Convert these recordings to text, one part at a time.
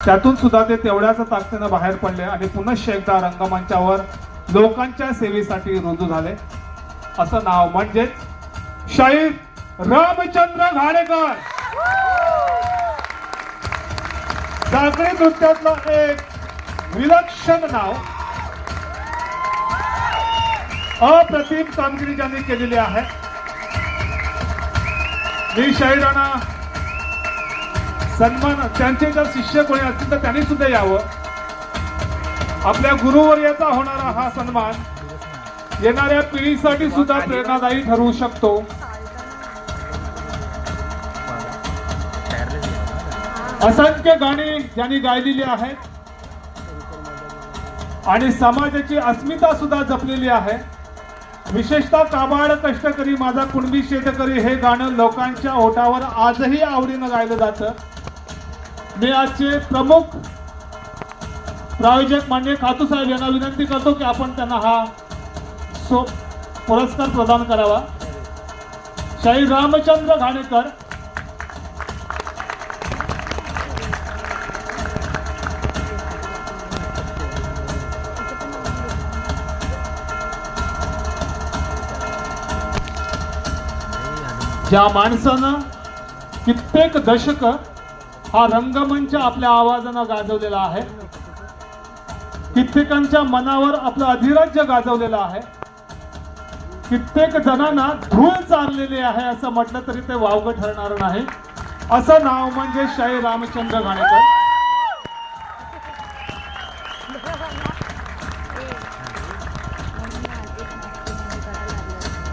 त्यातून सुद्धा ते तेवढ्याच ताकदीनं बाहेर पडले आणि पुनश्च एकदा रंगमंचावर लोकांच्या सेवेसाठी रुजू झाले. असं नाव म्हणजेच शाहीर रामचंद्र घाणेकर. जागरी नृत्यातलं एक विलक्षण नाव, अप्रतिम कामगिरी ज्यांनी केलेली आहे. मी शाहिरांना सन्मान, त्यांचे जर शिष्य कोणी असतील तर त्यांनी सुद्धा यावं. आपल्या गुरुवर्याचा होणारा हा सन्मान येणाऱ्या पिढीसाठी सुद्धा प्रेरणादायी ठरवू शकतो. असंख्य गाणी ज्यांनी गायलेली आहेत आणि समाजाची अस्मिता सुद्धा जपलेली आहे. विशेषतः काबाड कष्टकरी माझा कुणबी शेतकरी हे गाणं लोकांच्या ओठावर आजही आवडीनं गायलं जातं. मी आजचे प्रमुख प्रायोजक माननीय खातू साहेब यांना विनंती करतो की आपण त्यांना हा पुरस्कार प्रदान करावा. शाहीर रामचंद्र घाणेकर. ज्या माणसानं कित्येक दशक हा रंगमंच आपल्या आवाजानं गाजवलेला आहे, कित्येकांच्या मनावर आपलं अधिराज्य गाजवलेलं आहे, कित्येक जणांना धूळ चारलेली आहे असं म्हटलं तरी ते वावगं ठरणार नाही. असं नाव म्हणजे शाहीर रामचंद्र घाणेकर.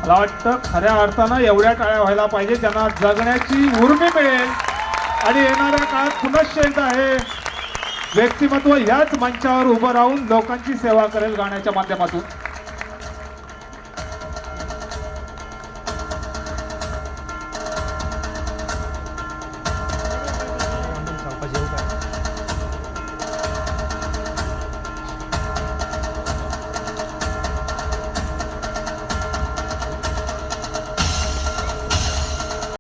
मला वाटतं खऱ्या अर्थानं एवढ्या टाळ्या व्हायला पाहिजे ज्यांना जगण्याची उर्मी मिळेल आणि येणाऱ्या काळात पुनश्च एकदा हे व्यक्तिमत्व याच मंचावर उभं राहून लोकांची सेवा करेल गाण्याच्या माध्यमातून.